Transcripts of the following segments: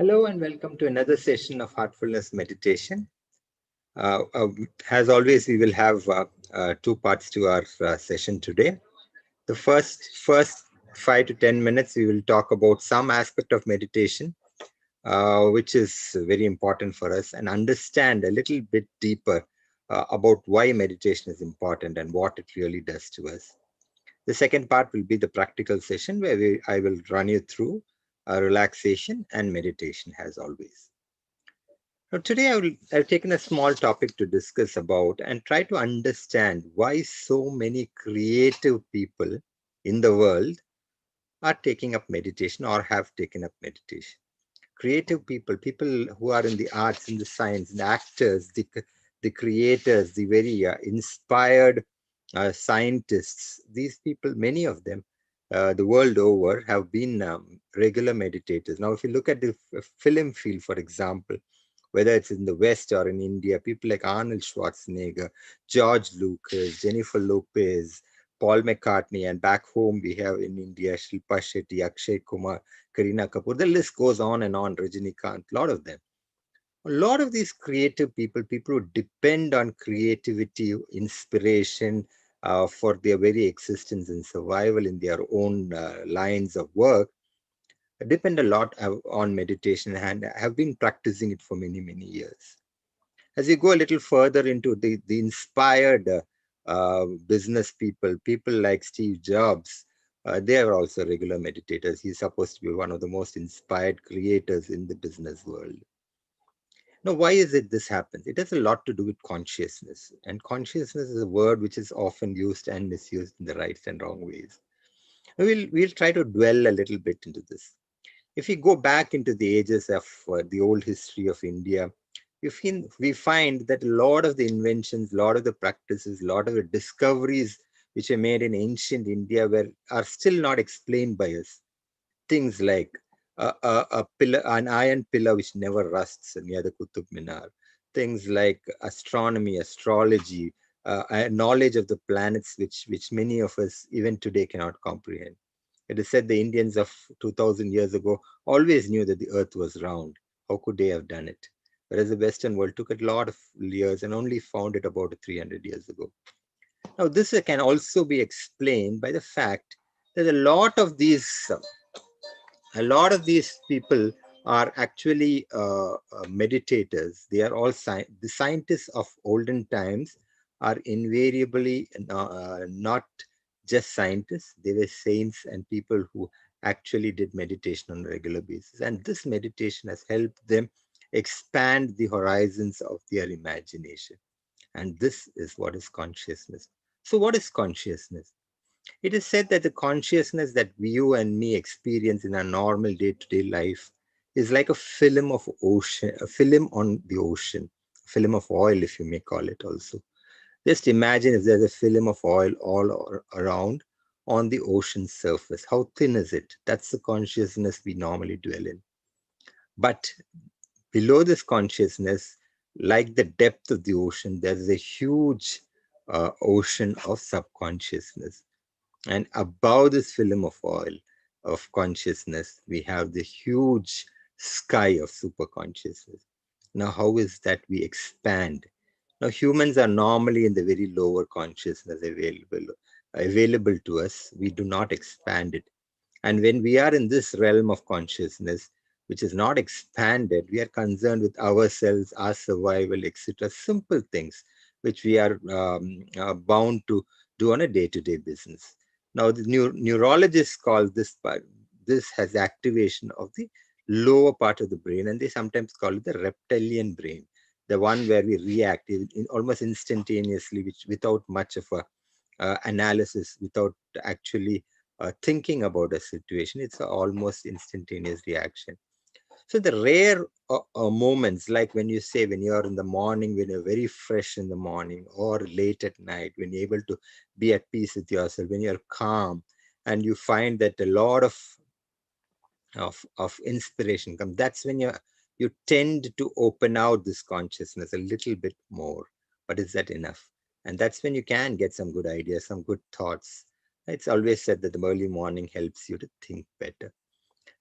Hello and welcome to another session of Heartfulness Meditation. As always, we will have two parts to our session today. The first 5 to 10 minutes, we will talk about some aspect of meditation, which is very important for us, and understand a little bit deeper about why meditation is important and what it really does to us. The second part will be the practical session where I will run you through relaxation and meditation as always. Now, today I've taken a small topic to discuss about and try to understand why so many creative people in the world are taking up meditation or have taken up meditation. Creative people, people who are in the arts, in the science, the actors, the creators, the very inspired scientists, these people, many of them, the world over, have been regular meditators. Now, if you look at the film field, for example, whether it's in the West or in India, people like Arnold Schwarzenegger, George Lucas, Jennifer Lopez, Paul McCartney, and back home we have in India, Shilpa Shetty, Akshay Kumar, Kareena Kapoor. The list goes on and on, Rajinikanth, a lot of them. A lot of these creative people, people who depend on creativity, inspiration for their very existence and survival in their own lines of work, depend a lot on meditation and have been practicing it for many, many years. As you go a little further into the inspired business people, people like Steve Jobs, they are also regular meditators. He's supposed to be one of the most inspired creators in the business world. Now, why is it this happens? It has a lot to do with consciousness. And consciousness is a word which is often used and misused in the right and wrong ways. We'll try to dwell a little bit into this. If we go back into the ages of the old history of India, we find that a lot of the inventions, a lot of the practices, a lot of the discoveries which were made in ancient India are still not explained by us. Things like a pillar, an iron pillar which never rusts near the Qutub Minar. Things like astronomy, astrology, a knowledge of the planets which many of us even today cannot comprehend. It is said the Indians of 2000 years ago always knew that the earth was round. How could they have done it? Whereas the Western world took a lot of years and only found it about 300 years ago. Now, this can also be explained by the fact that a lot of these people are actually meditators. They are all the scientists of olden times are invariably not just scientists. They were saints and people who actually did meditation on a regular basis. And this meditation has helped them expand the horizons of their imagination. And this is what is consciousness. So, what is consciousness? It is said that the consciousness that you and me experience in our normal day-to-day life is like a film of ocean, a film on the ocean, a film of oil, if you may call it also. Just imagine if there's a film of oil all around on the ocean surface. How thin is it? That's the consciousness we normally dwell in. But below this consciousness, like the depth of the ocean, there is a huge ocean of subconsciousness. And above this film of oil of consciousness, we have the huge sky of superconsciousness. Now, how is that we expand? Now, humans are normally in the very lower consciousness available to us. We do not expand it. And when we are in this realm of consciousness, which is not expanded, we are concerned with ourselves, our survival, etc. Simple things which we are bound to do on a day-to-day business. Now, the neurologists call this has activation of the lower part of the brain, and they sometimes call it the reptilian brain, the one where we react almost instantaneously, which without much of a analysis, without actually thinking about a situation. It's an almost instantaneous reaction. So the rare moments, like when you say when you are in the morning, when you're very fresh in the morning, or late at night, when you're able to be at peace with yourself, when you're calm, and you find that a lot of inspiration comes, that's when you tend to open out this consciousness a little bit more. But is that enough? And that's when you can get some good ideas, some good thoughts. It's always said that the early morning helps you to think better.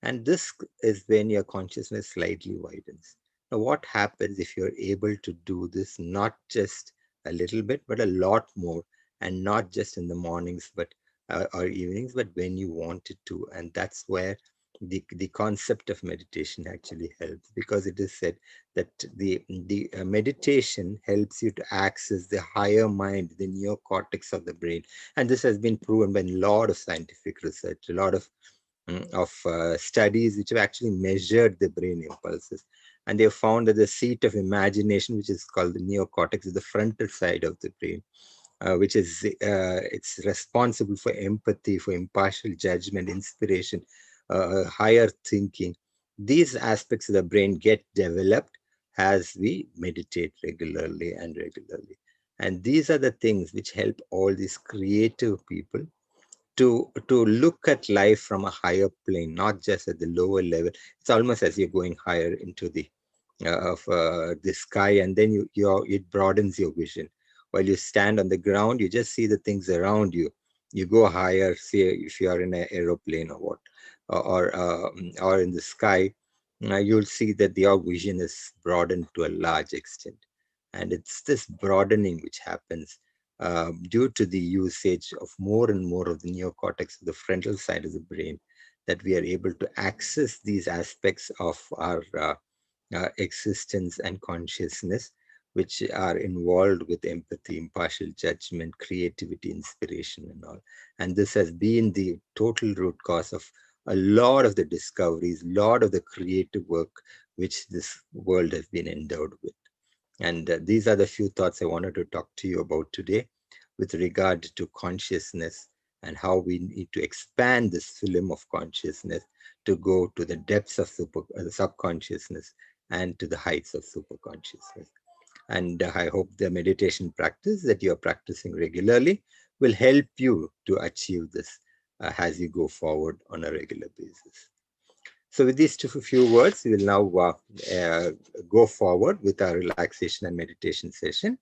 And this is when your consciousness slightly widens. Now, what happens if you're able to do this not just a little bit, but a lot more, and not just in the mornings, but or evenings, but when you want it to? And that's where the concept of meditation actually helps, because it is said that the meditation helps you to access the higher mind, the neocortex of the brain. And this has been proven by a lot of scientific research, a lot of studies which have actually measured the brain impulses. And they have found that the seat of imagination, which is called the neocortex, is the frontal side of the brain, which is it's responsible for empathy, for impartial judgment, inspiration, higher thinking. These aspects of the brain get developed as we meditate regularly and regularly. And these are the things which help all these creative people to look at life from a higher plane, not just at the lower level. It's almost as you're going higher into the sky, and then it broadens your vision. While you stand on the ground, you just see the things around you. You go higher, say if you are in an aeroplane or what, or in the sky, you'll see that your vision is broadened to a large extent. And it's this broadening which happens due to the usage of more and more of the neocortex, the frontal side of the brain, that we are able to access these aspects of our existence and consciousness, which are involved with empathy, impartial judgment, creativity, inspiration, and all. And this has been the total root cause of a lot of the discoveries, a lot of the creative work which this world has been endowed with. And these are the few thoughts I wanted to talk to you about today with regard to consciousness and how we need to expand this film of consciousness to go to the depths of subconsciousness and to the heights of superconsciousness. And I hope the meditation practice that you are practicing regularly will help you to achieve this as you go forward on a regular basis. So with these few words, we will now go forward with our relaxation and meditation session.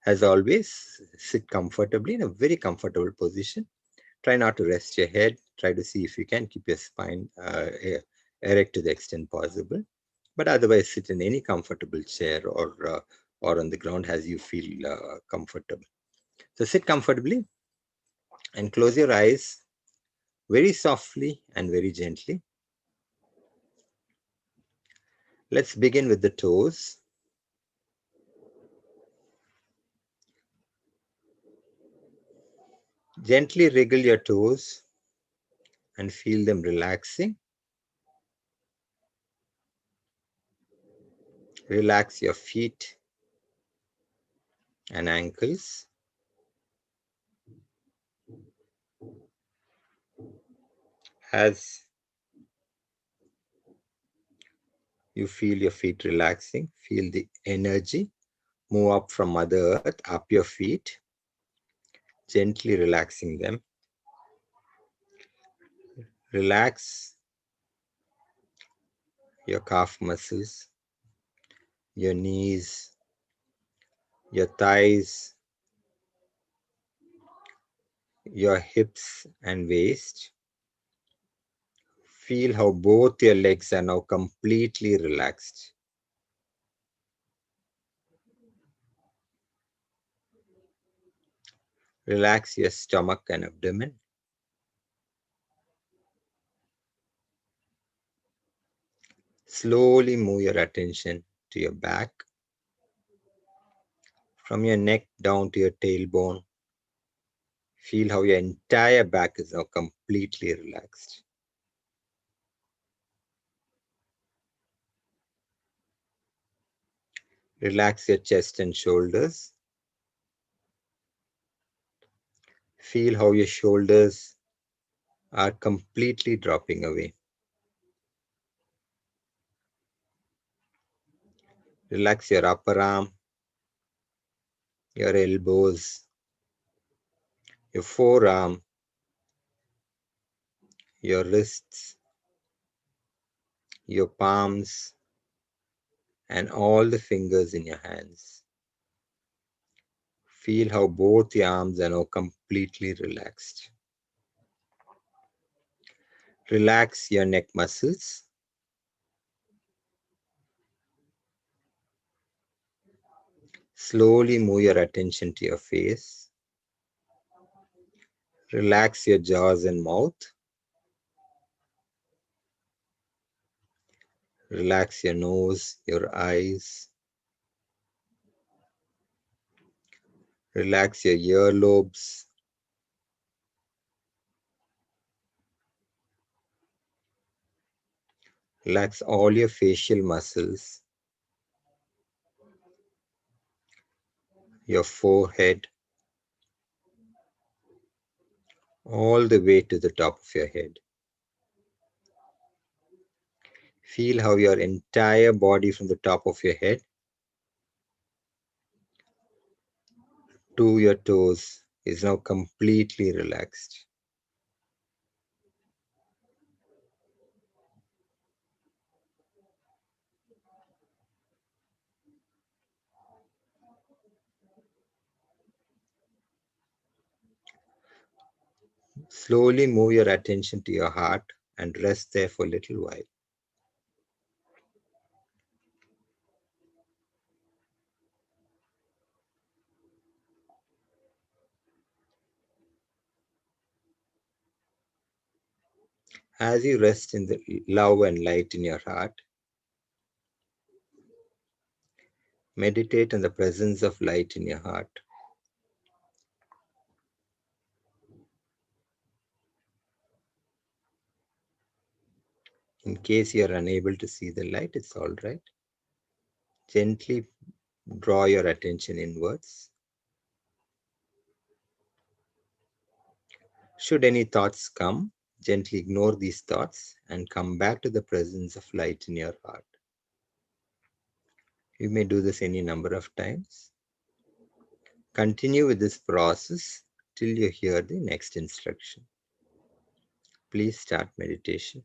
As always, sit comfortably in a very comfortable position. Try not to rest your head. Try to see if you can keep your spine erect to the extent possible. But otherwise, sit in any comfortable chair or on the ground as you feel comfortable. So sit comfortably and close your eyes very softly and very gently. Let's begin with the toes. Gently wriggle your toes and feel them relaxing. Relax your feet and ankles. As you feel your feet relaxing, feel the energy move up from Mother Earth, up your feet, gently relaxing them. Relax your calf muscles, your knees, your thighs, your hips and waist. Feel how both your legs are now completely relaxed. Relax your stomach and abdomen. Slowly move your attention to your back, from your neck down to your tailbone. Feel how your entire back is now completely relaxed. Relax your chest and shoulders. Feel how your shoulders are completely dropping away. Relax your upper arm, your elbows, your forearm, your wrists, your palms, and all the fingers in your hands. Feel how both your arms are now completely relaxed. Relax your neck muscles. Slowly move your attention to your face. Relax your jaws and mouth. Relax your nose, your eyes. Relax your earlobes. Relax all your facial muscles, your forehead, all the way to the top of your head. Feel how your entire body from the top of your head to your toes is now completely relaxed. Slowly move your attention to your heart and rest there for a little while. As you rest in the love and light in your heart, meditate on the presence of light in your heart. In case you are unable to see the light, it's all right. Gently draw your attention inwards. Should any thoughts come, gently ignore these thoughts and come back to the presence of light in your heart. You may do this any number of times. Continue with this process till you hear the next instruction. Please start meditation.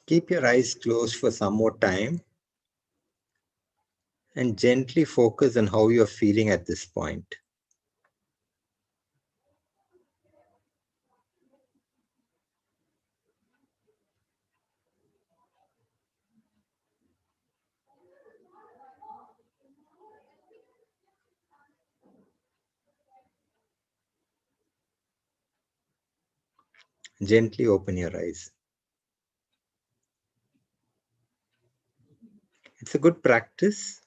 Keep your eyes closed for some more time and gently focus on how you're feeling at this point. Gently open your eyes. It's a good practice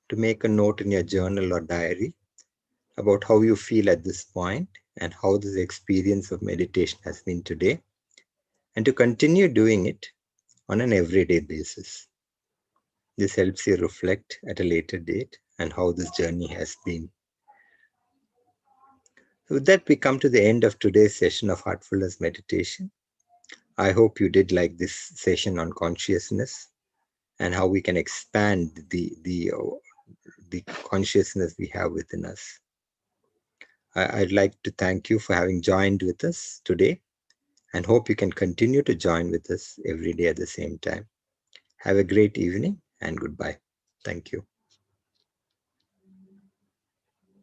to make a note in your journal or diary about how you feel at this point and how this experience of meditation has been today, and to continue doing it on an everyday basis. This helps you reflect at a later date and how this journey has been. So with that, we come to the end of today's session of Heartfulness Meditation. I hope you did like this session on consciousness and how we can expand the consciousness we have within us. I'd like to thank you for having joined with us today and hope you can continue to join with us every day at the same time. Have a great evening and goodbye. Thank you.